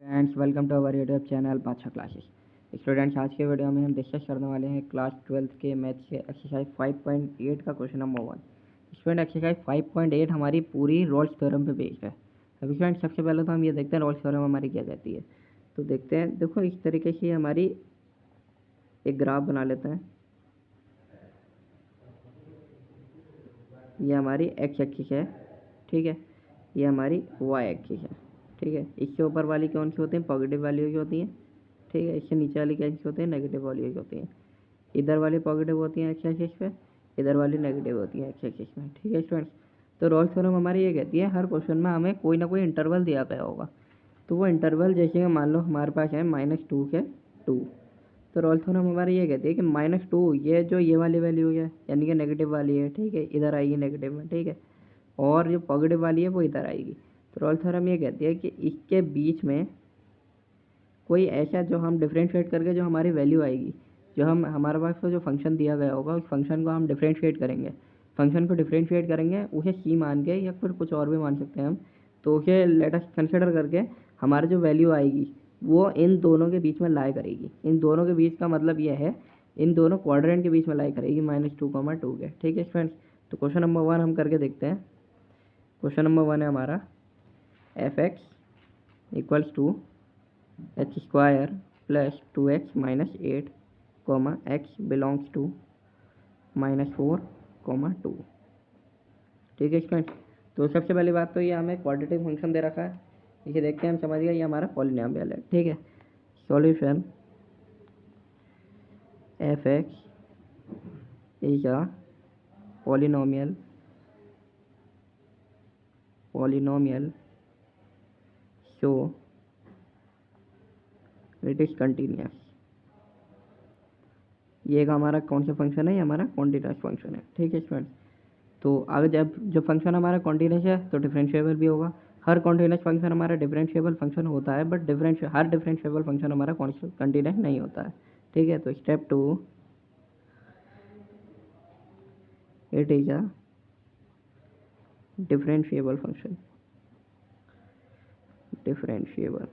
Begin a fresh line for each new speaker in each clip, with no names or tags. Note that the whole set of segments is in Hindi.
Friends, welcome to our YouTube channel Badshah classes. Students, आज के वीडियो में हम डिस्कस करने वाले हैं क्लास 12th के मैथ्स के एक्सरसाइज 5.8 का क्वेश्चन नंबर 1। स्टूडेंट, एक्सरसाइज 5.8 हमारी पूरी रोल्स थ्योरम पे बेस्ड है। अभी फ्रेंड्स, सबसे पहले तो हम ये देखते हैं रोल्स थ्योरम हमारी क्या कहती है। तो देखते हैं, देखो इस तरीके से हमारी एक ग्राफ बना लेते हैं। ये हमारी एक्स एक्सिस है, ठीक है। ये हमारी वाई एक्सिस है, ठीक है। इससे ऊपर वाली कौन सी होती है? पॉजिटिव वैल्यू की होती है, ठीक है। इससे नीचे वाली कैसी होती है? नेगेटिव वैल्यू की होती है। इधर वाली पॉजिटिव होती हैं एक्स एक्सिस पे, इधर वाली नेगेटिव होती है एक्स एक्सिस में, ठीक है स्टूडेंट्स। तो रोल्स थ्योरम हमारी ये कहती है हर क्वेश्चन में हमें कोई ना कोई इंटरवल दिया गया होगा। तो वो इंटरवल जैसे मान लो हमारे पास है -2 के 2। तो रोल्स थ्योरम हमारी ये कहती है कि -2 ये जो ये वाली वैल्यू है यानी कि नेगेटिव वाली है, ठीक है, इधर आएगी नेगेटिव में, ठीक है। और जो पॉजिटिव वाली है वो इधर आएगी। तो रोल्स थ्योरम ये कहती है कि इसके बीच में कोई ऐसा जो हम डिफ्रेंशिएट करके जो हमारी वैल्यू आएगी, जो हम हमारे पास तो जो फंक्शन दिया गया होगा उस फंक्शन को हम डिफ्रेंशिएट करेंगे। फंक्शन को डिफ्रेंशिएट करेंगे उसे सी मान के या फिर कुछ और भी मान सकते हैं हम। तो उसे लेट अस कंसिडर करके हमारी जो वैल्यू आएगी वो इन दोनों के बीच में लाई करेगी। इन दोनों के बीच का मतलब यह है इन दोनों क्वाड्रेंट के बीच में लाई करेगी -2, 2 के, ठीक है फ्रेंड्स। तो क्वेश्चन नंबर 1 हम करके देखते हैं। क्वेश्चन नंबर 1 है हमारा f(x) equals to h² plus 2x minus 8, x belongs to -4, 2, ठीक है स्टूडेंट। तो सबसे पहली बात तो ये हमें क्वाड्रेटिक फंक्शन दे रखा है, इसे देखते हैं हम, समझ गए ये हमारा पॉलिनोमियल है, ठीक है। Solution f(x) is a polynomial so it is continuous. ये एक हमारा कौन सा फंक्शन है? ये हमारा कॉन्टिन्यूअस फंक्शन है, ठीक है स्टूडेंट। तो अगर जब फंक्शन हमारा कॉन्टिन्यूअस है तो डिफरेंशिएबल भी होगा। हर कॉन्टिन्यूअस फंक्शन हमारा डिफरेंशिएबल फंक्शन होता है, बट हर डिफरेंशिएबल फंक्शन हमारा कॉन्टिन्यूअस नहीं होता है, ठीक है। तो step 2, it is a differentiable function, differentiable,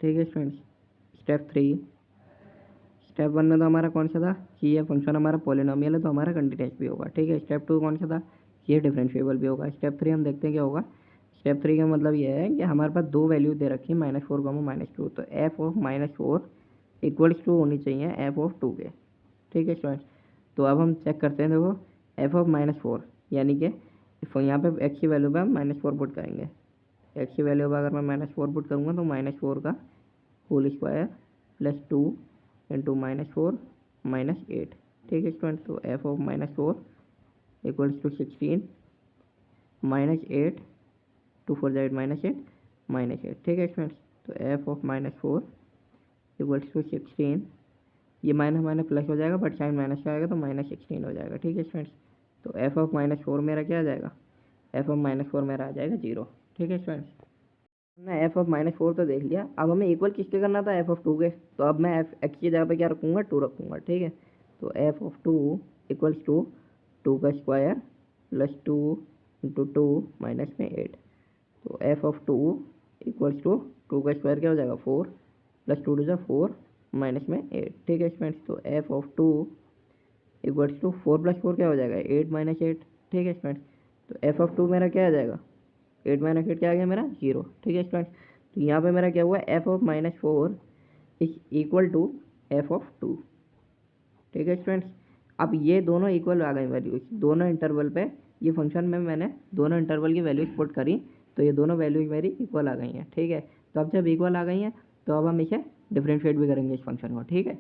ठीक है स्टूडेंट्स। स्टेप 3, स्टेप 1 में तो हमारा कौन सा था कि ये फंक्शन हमारा पॉलिनोमियल है तो हमारा कंटिन्यूअस भी होगा, ठीक है। स्टेप 2 कौन सा था? ये डिफरेंशिएबल भी होगा। स्टेप 3 हम देखते हैं क्या होगा। स्टेप 3 का मतलब ये है कि हमारे पास दो वैल्यू दे रखी है -4, -2। तो एफ ऑफ -4 इक्वल्स टू होनी चाहिए एफ ऑफ 2 के, ठीक है स्टूडेंट्स। तो अब हम चेक करते हैं, देखो एफ ऑफ -4 यानी कि यहाँ पे एक्स की वैल्यू पे हम -4 पुट करेंगे। एक्स की वैल्यू पर अगर मैं -4 पुट करूँगा तो -4 का होल स्क्वायर प्लस 2 इंटू -4 -8, ठीक है स्टूडेंट। तो एफ ऑफ -4 इक्वल्स टू 16 -8, 2 4 8 -8, ठीक है स्टूडेंट्स। तो एफ ऑफ -4 इक्वल्स टू 16, ये माइनस माइनस प्लस हो जाएगा बट साइन माइनस का आएगा तो -16 हो जाएगा, ठीक है स्टूडेंट्स। तो एफ ऑफ -4 मेरा क्या आ जाएगा? एफ ऑफ -4 मेरा आ जाएगा 0, ठीक है स्टूडेंट्स। हमने एफ ऑफ -4 तो देख लिया, अब हमें इक्वल किसके करना था? एफ ऑफ 2 के। तो अब मैं एफ एक्स की जगह पे क्या रखूँगा? 2 रखूँगा, ठीक है। तो एफ ऑफ 2 इक्वल्स टू 2 का स्क्वायर प्लस 2 इंटू 2 माइनस में 8। तो एफ ऑफ 2 इक्वल्स टू 2 का स्क्वायर क्या हो जाएगा? 4 प्लस 2 टू 4 माइनस में 8, ठीक है स्टूडेंट्स। तो F of 2 equals to 4 plus 4 क्या हो जाएगा? 8 माइनस 8, ठीक है स्टूडेंट्स। तो एफ ऑफ 2 मेरा क्या आ जाएगा? 8 माइनस 8 क्या आ गया मेरा? 0, ठीक है स्टूडेंट्स। तो यहाँ पे मेरा क्या हुआ? F of -4 is equal to F of 2, ठीक है स्टूडेंट्स। अब ये दोनों इक्वल आ गई वैल्यूज दोनों इंटरवल पे। ये फंक्शन में मैंने दोनों इंटरवल की वैल्यूज पुट करी तो ये दोनों वैल्यूज मेरी इक्वल आ गई हैं, ठीक है। तो अब जब इक्वल आ गई हैं तो अब हम इसे डिफ्रेंशिएट भी करेंगे इस फंक्शन को, ठीक है।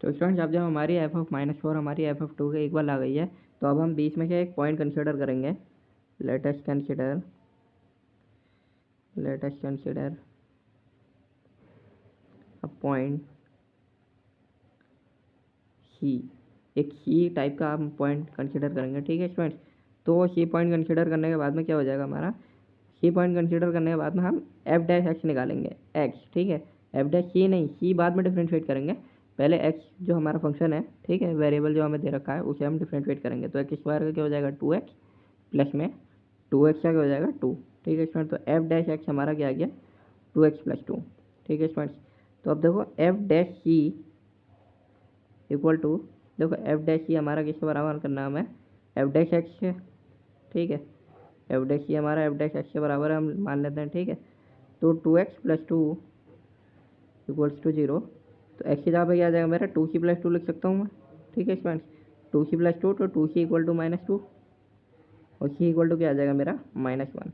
तो स्टूडेंट्स, अब जब हमारी एफ ऑफ -4 हमारी एफ ऑफ 2 के इक्वल आ गई है तो अब हम बीच में से एक पॉइंट कंसिडर करेंगे। Let us consider a point सी। एक सी टाइप का हम पॉइंट कंसिडर करेंगे, ठीक है स्टूडेंट्स। तो सी पॉइंट कंसिडर करने के बाद में क्या हो जाएगा हमारा? सी पॉइंट कंसिडर करने के बाद में हम एफ डैश एक्स निकालेंगे, एक्स, ठीक है। एफ डैश सी नहीं, सी बाद में डिफ्रेंशिएट करेंगे, पहले एक्स जो हमारा फंक्शन है, ठीक है, वेरिएबल जो हमें दे रखा है उसे हम डिफ्रेंशिएट करेंगे। तो एक्स स्क्वायर का क्या हो जाएगा? 2x प्लस में 2x का क्या हो जाएगा? 2, ठीक है स्टूडेंट। तो एफ डैश एक्स हमारा क्या आ गया 2x+2। ठीक है स्टूडेंट्स। तो अब देखो F dash C equal to, देखो एफ डैश सी हमारा किसके बराबर करना है हमें, एफ डैश एक्स है। ठीक है, एफ डैश सी हमारा एफ डैश एक्स के बराबर है, हम मान लेते हैं। ठीक है, तो 2x+2 इक्वल्स टू 0। तो एक्स की जगह पे क्या आ जाएगा मेरा 2c+2 लिख सकता हूँ मैं। ठीक है स्टूडेंट्स, 2c+2 तो 2c इक्वल टू -2 और c इक्वल टू क्या आ जाएगा मेरा -1।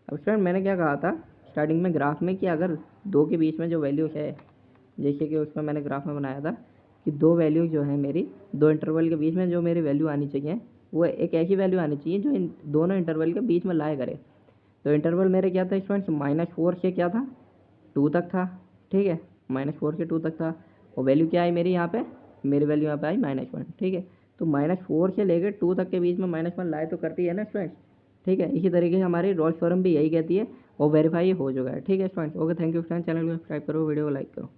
अब स्टूडेंट मैंने क्या कहा था स्टार्टिंग में ग्राफ में कि अगर दो के बीच में जो वैल्यूज है, जैसे कि उसमें मैंने ग्राफ में बनाया था कि दो वैल्यूज जो है मेरी, दो इंटरवल के बीच में जो मेरी वैल्यू आनी चाहिए वो एक ऐसी वैल्यू आनी चाहिए जो इन दोनों इंटरवल के बीच में लाया करे। तो इंटरवल मेरे क्या था स्टूडेंट्स, -4 से क्या था 2 तक था। ठीक है, -4 से 2 तक था और वैल्यू क्या आई मेरी यहाँ पे, मेरी वैल्यू यहाँ पे आई -1। ठीक है, तो -4 से लेकर 2 तक के बीच में -1 लाए तो करती है ना स्टूडेंट्स। ठीक है, इसी तरीके से हमारी रॉल्स थ्योरम भी यही कहती है और वेरीफाई हो चुका है। ठीक है students, okay thank you friends, channel को सब्सक्राइब करो, वीडियो को लाइक करो।